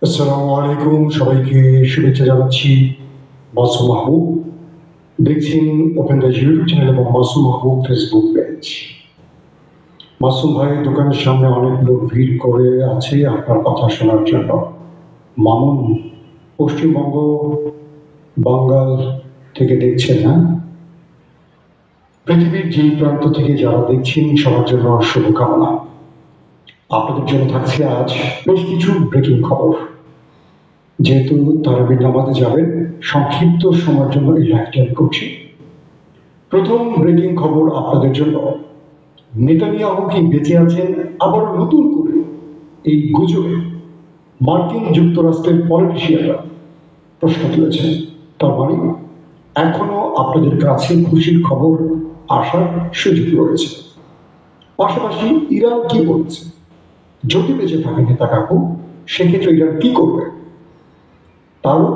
আসসালামু আলাইকুম, সবাইকে শুভেচ্ছা জানাচ্ছি। মাসুম মাহবুব দেখছেন ওপেন দ্য ইউটিউব চ্যানেল এবং মাসুম মাহবুব ফেসবুক পেজ। মাসুম ভাইয়ের দোকানের সামনে অনেক লোক ভিড় করে আছে আপনার কথা শোনার জন্য। মামুন পশ্চিমবঙ্গ বাঙ্গাল থেকে দেখছেন না? পৃথিবীর যে প্রান্ত থেকে যারা দেখছেন সবার জন্য শুভকামনা। আপনাদের জন্য থাকছে আজ বেশ কিছু ব্রেকিং খবর। যেহেতু তারাবির নামাজে যাবেন, সংক্ষিপ্ত সময়ের জন্য এই লাইভটি আমি করছি। প্রথম ব্রেকিং খবর আপনাদের জন্য, নেতানিয়াহু কি বেঁচে আছেন? আবার নতুন করে এই গুজবে মার্কিন যুক্তরাষ্ট্রের পলিটিশিয়ানরা প্রশ্ন তুলেছেন। তার মানে এখনো আপনাদের কাছে খুশির খবর আসার সুযোগ রয়েছে। পাশাপাশি ইরান কি বলছে, যদি বেঁচে থাকে নেতা কাকু, সেক্ষেত্রে ইরান কি করবে তারও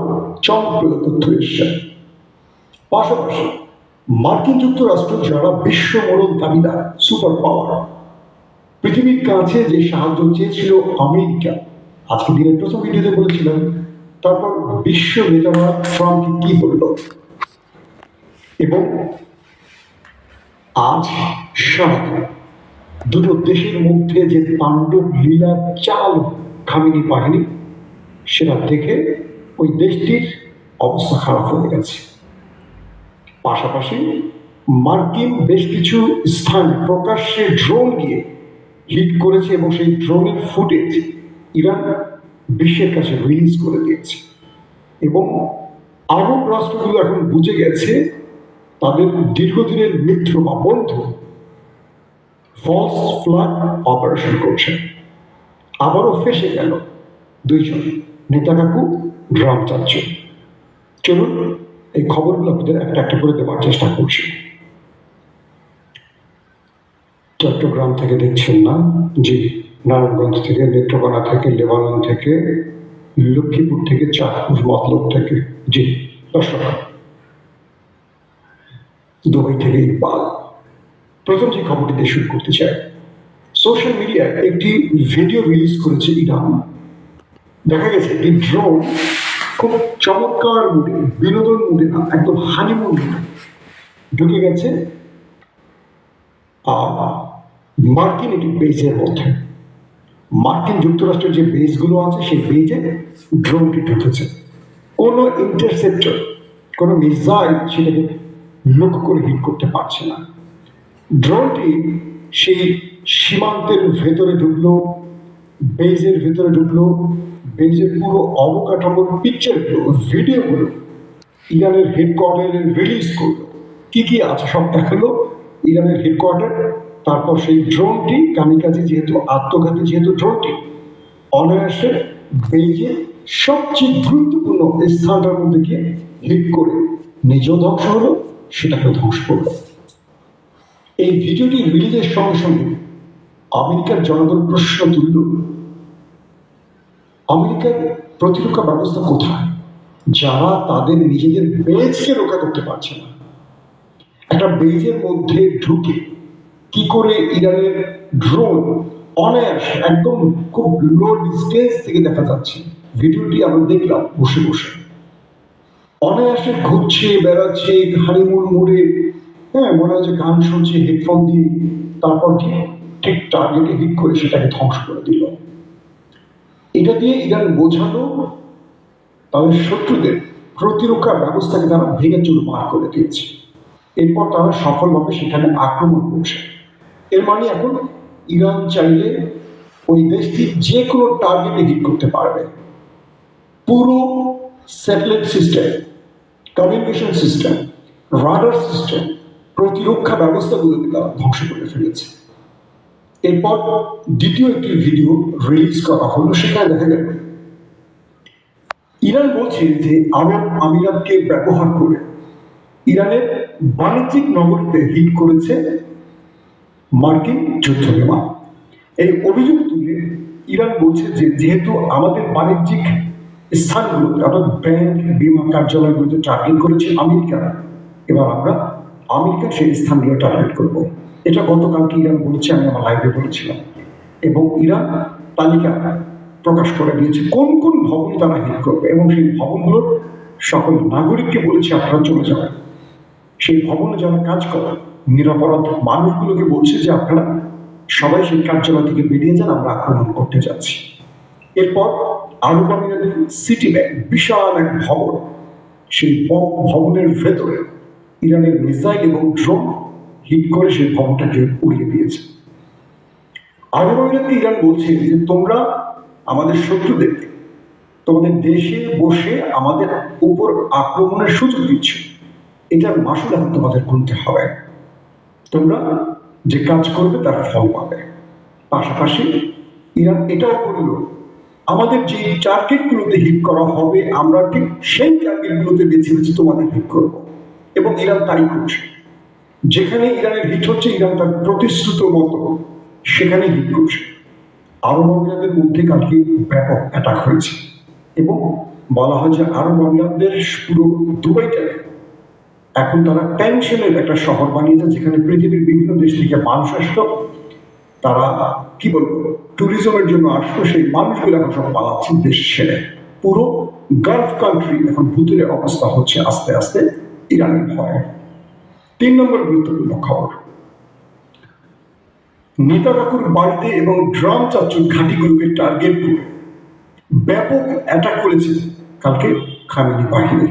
চমকপ্রদ তথ্য এসছে। পাশাপাশি মার্কিন যুক্তরাষ্ট্র যারা বিশ্ব মোড়ল দাবিদার, সুপার পাওয়ার, পৃথিবীর কাছে যে সাহায্য চেয়েছিল আমেরিকা, আজকে দিনের প্রথম ভিডিওতে বলেছিলাম, তারপর বিশ্ব নেতারা ট্রাম্প কি বলল, এবং আজ সারাদিন দুটো দেশের মধ্যে যে তাণ্ডব লীলা চাল খামিনি বাহিনী, সেটা দেখে ওই দেশটির অবস্থা খারাপ হয়ে গেছে। পাশাপাশি মার্কিন বেশ কিছু স্থান প্রকাশ্যে ড্রোন গিয়ে হিট করেছে এবং সেই ড্রোনের ফুটেজ ইরান বিশ্বের কাছে রিলিজ করে দিয়েছে। এবং আরব রাষ্ট্রগুলো এখন বুঝে গেছে তাদের দীর্ঘদিনের মিত্র বা বন্ধু ফলস ফ্ল্যাগ অপারেশন করছে। আবারও ফেসে গেল দুইজন নেতা কাকু ড্রাম চাচ্ছে। চলুন এই খবরগুলো আপনাদের একটা একটা করে দেওয়ার চেষ্টা করছি। চট্টগ্রাম থেকে দেখছেন না? জি। নারায়ণগঞ্জ থেকে, নেত্রকোনা থেকে, লেবানন থেকে, লক্ষ্মীপুর থেকে, চাঁদপুর মতলব থেকে, জি দর্শক, দুবাই থেকে ইকবাল। প্রথম যে খবরটি দিয়ে শুরু করতে চাই, সোশ্যাল মিডিয়ায় একটি ভিডিও রিলিজ করেছে ইরান। দেখা গেছে এই ড্রোন খুব চমৎকার মুডে, বিনোদন মুডে না, একদম হানিমুন মুডে ঢুকে গেছে মার্কিন একটি বেজের মধ্যে। মার্কিন যুক্তরাষ্ট্রের যে বেসগুলো আছে সেই বেজে ড্রোনটি ঢুকেছে। কোনো ইন্টারসেপ্টর, কোনো মিসাইল সেটাকে লক্ষ্য করে হিট করতে পারছে না। ড্রোনটি সেই সীমান্তের ভেতরে ঢুকলো, বেজের ভেতরে ঢুকলো, বেজের পুরো অবকাঠামোর পিকচারগুলো, ভিডিওগুলো ইরানের হেডকোয়ার্টারে রিলিজ করলো। কি কি আছে সব দেখালো ইরানের হেডকোয়ার্টার। তারপর সেই ড্রোনটি কামিকাজি, যেহেতু আত্মঘাতী যেহেতু ড্রোনটি, অনায়াসে বেজে সবচেয়ে গুরুত্বপূর্ণ স্থানটার মধ্যে গিয়ে হিট করে নিজেও ধ্বংস হলো, সেটাকেও ধ্বংস করলো। এই ভিডিওটি রিলিজের সঙ্গে সঙ্গে আমেরিকার জনগণ প্রশ্ন তুলল, আমেরিকার প্রতিরক্ষা ব্যবস্থা কোথায়, যারা তাদের নিজেদের বেজকে রক্ষা করতে পারছে না? একটা বেজের মধ্যে ঢুকে কি করে ইরানের ড্রোন অনায়াসে, একদম খুব লো ডিস্টেন্স থেকে দেখা যাচ্ছে, ভিডিওটি আমরা দেখলাম বসে বসে, অনায়াসে ঘুরছে, বেড়াচ্ছে হানিমুন মোড়ে, হ্যাঁ মনে হয় যে গান শুনছে হেডফোন দিয়ে, তারপর ঠিক টার্গেটে হিট করে সেটাকে ধ্বংস করে দিল। এটা দিয়ে ইরান বোঝালো তাদের শত্রুদের প্রতিরক্ষা ব্যবস্থাকে তারা ভেঙে চুরমার করে দিয়েছে। এরপর তারা সফলভাবে সেখানে আক্রমণ করছে। এর মানে এখন ইরান চাইলে ওই দেশটি যে কোনো টার্গেটে হিট করতে পারবে। পুরো satellite system, communication system, radar system, প্রতিরক্ষা ব্যবস্থাগুলোকে তারা ধ্বংস করে ফেলেছে। এরপর দ্বিতীয় একটি ভিডিও রিলিজ করা হলো, সেখানে দেখা গেল ইরান বলছে যে আরব আমিরাতকে ব্যবহার করে ইরানের বাণিজ্যিক নগরীতে হিট করেছে মার্কিন যুদ্ধ বিমান। এই অভিযোগ তুলে ইরান বলছে যে যেহেতু আমাদের বাণিজ্যিক স্থানগুলোতে, অর্থাৎ ব্যাংক, বিমা কার্যালয়গুলোতে টার্গেট করেছে আমেরিকা, এবার আমরা আমেরিকা সেই স্থানগুলো টার্গেট করব। এটা গতকালকে ইরান বলেছে, আমি আমার লাইভে বলেছিলাম। এবং ইরান তালিকা প্রকাশ করে দিয়েছে কোন কোন ভবন তারা হিট করবে, এবং সেই ভবনগুলোর সকল নাগরিককে বলেছে আপনারা চলে যাবেন। সেই ভবনে যারা কাজ করে নিরপরাধ মানুষগুলোকে বলছে যে আপনারা সবাই সেই কার্যালয় থেকে বেরিয়ে যান, আমরা আক্রমণ করতে যাচ্ছি। এরপর আরব আমিরাতের সিটি ব্যাংক, বিশাল এক ভবন, সেই ভবনের ভেতরে ইরানের মিসাইল এবং ড্রোন হিট করে সেই ভবনটাকে উড়িয়ে দিয়েছে। আরব আমিরাতে ইরান বলছে যে তোমরা আমাদের শত্রুদেরকে তোমাদের দেশে বসে আমাদের উপর আক্রমণের সুযোগ দিচ্ছ, এটার মাসুল এখন তোমাদের গুনতে হবে, তোমরা যে কাজ করবে তার ফল পাবে। পাশাপাশি ইরান এটাও বলল আমাদের যে টার্গেটগুলোতে হিট করা হবে আমরা ঠিক সেই টার্গেটগুলোতে বেছে বেছে তোমাদের হিট করবো, এবং ইরান তাই করছে। যেখানে ইরানের হিট হচ্ছে ইরান তার প্রতিশ্রুত মতো সেখানে হিট করছে। আরব আমিরাতের মধ্যে কালকে ব্যাপক অ্যাটাক হয়েছে, এবং বলা হয় যে আরব আমিরাতদের পুরো দুবাইটাকে এখন তারা টেনশনের একটা শহর বানিয়েছে, যেখানে পৃথিবীর বিভিন্ন দেশ থেকে মানুষ আসতো, তারা কি বলবো ট্যুরিজমের জন্য আসতো, সেই মানুষগুলো এখন সব পালাচ্ছে দেশ ছেড়ে। পুরো গালফ কান্ট্রি এখন ভুতুরে অবস্থা হচ্ছে আস্তে আস্তে ইরানের ভয়ে। 3 নম্বর গুরুত্বপূর্ণ খবর, নেতাকাকুর বাড়িতে এবং ড্রাম চাচুর ঘাঁটিগুলোকে টার্গেট করে ব্যাপক অ্যাটাক করেছে কালকে খামেনি বাহিনী।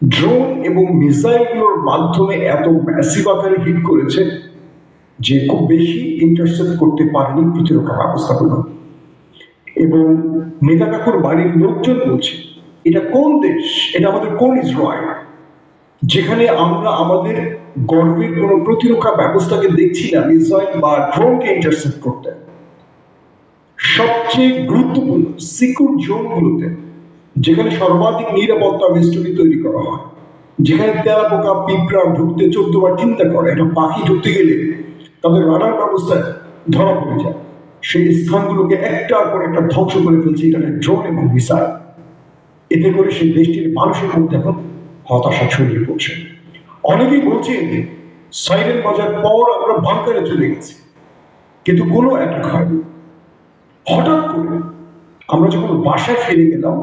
ড্রোন এবং মিসাইলগুলোর মাধ্যমে এত ম্যাসিভ আকারে হিট করেছে যে খুব বেশি ইন্টারসেপ্ট করতে পারেনি প্রতিরক্ষা ব্যবস্থাগুলো। এবং নেতাকাকুর বাড়ির লোকজন বলছে এটা কোন দেশ, এটা আমাদের কোন ইসরায়েল, যেখানে আমরা আমাদের গর্বের কোন প্রতিরক্ষা ব্যবস্থাকে দেখছি না মিসাইল বা ড্রোনকে ইন্টারসেপ্ট করতে। সবচেয়ে গুরুত্বপূর্ণ সিকিউর জোনগুলোতে, যেখানে সর্বাধিক নিরাপত্তা বেষ্টনী তৈরি করা হয়, যেখানে তেলাপোকা পিঁপড়া ঢুকতে 14 বার চিন্তা করে, একটা পাখি ঢুকতে গেলে তাদের রাডার ব্যবস্থায় ধরা পড়ে যায়, সেই স্থানগুলোকে একটার পর একটা ধ্বংস করে ফেলছে এখানে ড্রোন এবং মিসাইল। এতে করে সেই দেশটির মানুষের মধ্যে এখন হতাশা ছড়িয়ে পড়ছে। অনেকেই বলছেন সাইরেন বাজার পর আমরা বাংকারে চলে গেছি, কিন্তু কোনো অ্যাটাক হয়নি। হঠাৎ করে আমরা যখন বাসায় ফিরে গেলাম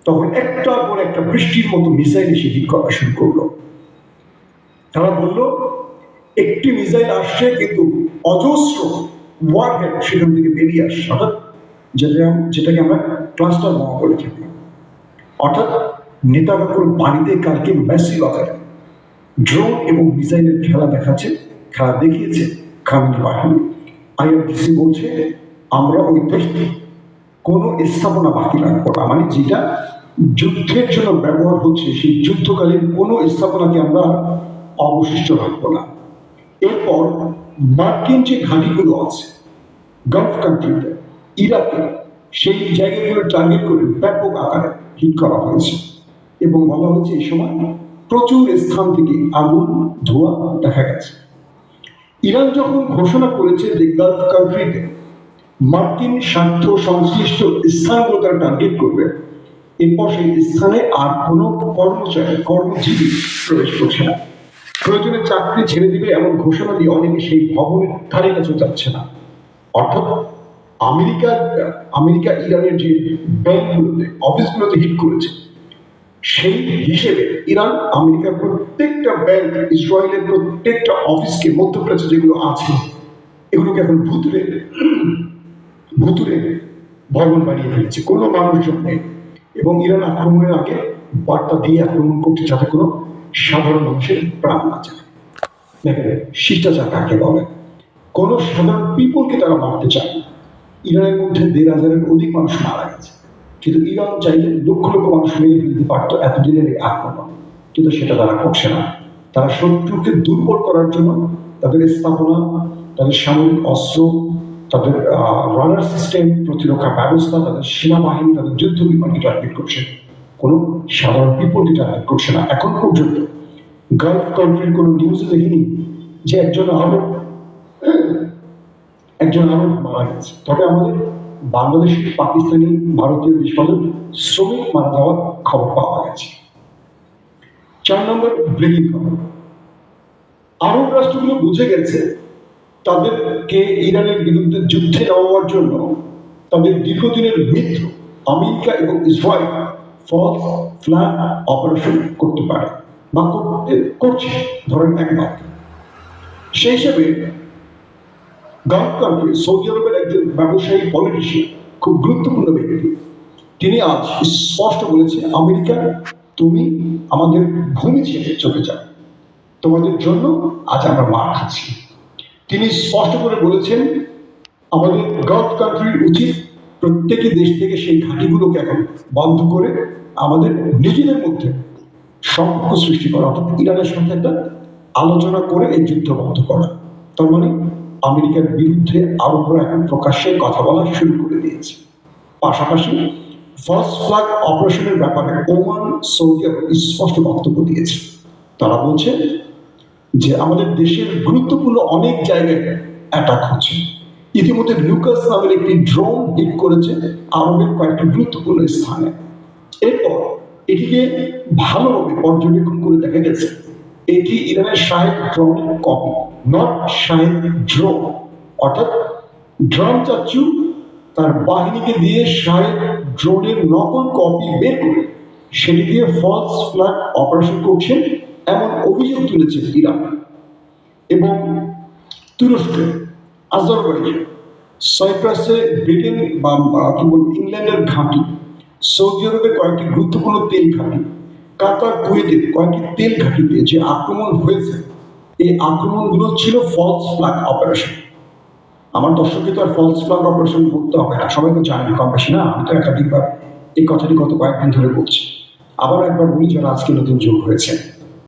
তখন একটার পর একটা বৃষ্টির মতো মিসাইল এসে হিট করা শুরু করলো। তারা বলল একটি মিসাইল আসছে কিন্তু অজস্র ওয়ারহেড সেখান থেকে বেরিয়ে আসছে, অর্থাৎ যেটাকে আমরা ক্লাস্টার বোমা বলে থাকি। অর্থাৎ নেতাকাকুর বাড়িতে কালকে ম্যাসিভ আকারে ড্রোন এবং মিসাইলের খেলা দেখিয়েছে খামেনি বাহিনী। আইআরজিসি বলছে আমরা ওই দেশটি কোনো স্থাপনা বাকি রাখবো না, মানে যেটা যুদ্ধের জন্য ব্যবহার হচ্ছে সেই যুদ্ধকালীন কোনো স্থাপনাকে আমরা অবশিষ্ট রাখবো না। এরপর মার্কিন যে ঘাঁটিগুলো আছে গালফ কান্ট্রিতে, ইরাকে, সেই জায়গাগুলো টার্গেট করে ব্যাপক আকারে হিট করা হয়েছে, এবং বলা হয়েছে এই সময় প্রচুর স্থান থেকে আগুন ধোঁয়া দেখা গেছে। ইরান যখন ঘোষণা করেছে যে গালফ কান্ট্রিতে মার্কিন স্বার্থ সংশ্লিষ্ট স্থানগুলো তারা টার্গেট করবে, এরপর সেই স্থানে আর কোনো কর্মজীবী প্রবেশ করছে না। প্রয়োজনে চাকরি ছেড়ে দিবে এমন ঘোষণা দিয়ে অনেকে সেই ভবনের ধারে কাছে যাচ্ছে না। অর্থাৎ আমেরিকা ইরানের যে ব্যাংকগুলোতে, অফিসগুলোতে হিট করেছে, সেই হিসেবে ইরান আমেরিকার প্রত্যেকটা ব্যাংক, ইসরায়েলের প্রত্যেকটা অফিসকে, মধ্যপ্রাচ্যে যেগুলো আছে এগুলোকে এখন ভুতুরে ভবন বানিয়ে ফেলেছে, কোনো মানুষজন নেই। এবং ইরান আক্রমণের আগে বার্তা দিয়ে আক্রমণ করতে, যাতে কোনো সাধারণ মানুষের প্রাণ না যায়। দেখেন শিষ্টাচার কাকে বলে, কোনো সাধারণ পিপলকে তারা মারতে চায় না। ইরানের মধ্যে 1,500-এর অধিক মানুষ মারা গেছে, কিন্তু ইরান চাইলে লক্ষ লক্ষ মানুষ মেরে ফেলতে পারতো এতদিনের এই আক্রমণ, কিন্তু সেটা তারা করছে না। তারা শত্রুকে দুর্বল করার জন্য তাদের স্থাপনা, তাদের সামরিক অস্ত্র, তাদের রাডার সিস্টেম, প্রতিরক্ষা ব্যবস্থা, তাদের সেনাবাহিনী, তাদের যুদ্ধ বিমানকে টার্গেট করছে, কোনো সাধারণ পিপলকে টার্গেট করছে না। এখন পর্যন্ত গালফ কান্ট্রির কোনো নিউজে দেখিনি যে একজন আরব মারা গেছে। তবে আমাদের বাংলাদেশি, পাকিস্তানি, ভারতীয় বিস্ফোরণ শ্রমিক মারা যাওয়ার খবর পাওয়া গেছে। 4 নম্বর ব্রেকিং খবর, আরব রাষ্ট্রগুলো বুঝে গেছে তাদেরকে ইরানের বিরুদ্ধে যুদ্ধে নামাবার জন্য তাদের দীর্ঘদিনের মিত্র আমেরিকা এবং ইসরায়েল ফলস ফ্ল্যাগ অপারেশন করতে পারে বা করছে, ধরেন একবার। সেই হিসেবে গালফ কান্ট্রি, সৌদি আরবের একজন ব্যবসায়ী পলিটিশিয়ান, খুব গুরুত্বপূর্ণ ব্যক্তি, তিনি আজ স্পষ্ট বলেছে, আমেরিকা তুমি আমাদের ভূমি ছেড়ে চলে যাও, তোমাদের জন্য আজ আমরা মার খাচ্ছি। তিনি স্পষ্ট করে বলেছেন, আমাদের গালফ কান্ট্রির উচিত প্রত্যেকটি দেশ থেকে সেই ঘাঁটিগুলোকে এখন বন্ধ করে আমাদের নিজেদের মধ্যে সম্পর্ক সৃষ্টি করা, অর্থাৎ ইরানের সাথে একটা আলোচনা করে এই যুদ্ধ বন্ধ করা। তার মানে আমেরিকার বিরুদ্ধে আরবরা এখন প্রকাশ্যে কথা বলা শুরু করে দিয়েছে। পাশাপাশি ফার্স্ট ফ্ল্যাগ অপারেশনের ব্যাপারে ওমান, সৌদি আরব স্পষ্ট বক্তব্য দিয়েছে। তারা বলছে যে আমাদের দেশের গুরুত্বপূর্ণ অনেক জায়গায় অ্যাটাক হচ্ছে। ইতিমধ্যে লুকাস নামের একটি ড্রোন হিট করেছে আরবের কয়েকটি গুরুত্বপূর্ণ স্থানে। এরপর এটিকে ভালোভাবে পর্যবেক্ষণ করে দেখা গেছে এটি ইরানের শাহেদ ড্রোনের কপি, নট শাহেদ ড্রোন। অর্থাৎ ড্রোন চাচ্চু তার বাহিনীকে দিয়ে শাহেদ ড্রোনের নকল কপি বের করে সেটি দিয়ে ফলস ফ্ল্যাগ অপারেশন করছে, এমন অভিযোগ তুলেছে ইরান। এবং তুরস্কে, আজারবাইজান, সাইপ্রাসে ব্রিটেন বা কি বলবো ইংল্যান্ডের ঘাঁটি, সৌদি আরবের কয়েকটি গুরুত্বপূর্ণ তেল ঘাঁটি, কাতার, কুয়েতের কয়েকটি তেল ঘাঁটিতে যে আক্রমণ হয়েছে, এই আক্রমণগুলো ছিল ফলস ফ্ল্যাগ অপারেশন। আমার দর্শককে তো আর ফলস ফ্ল্যাগ অপারেশন বলতে হবে না, সবাই তো জানেন কম বেশি, না? আমি তো একাধিকবার এই কথাটি গত কয়েকদিন ধরে বলছি। আবার একবার বলি যারা আজকে নতুন যোগ হয়েছে,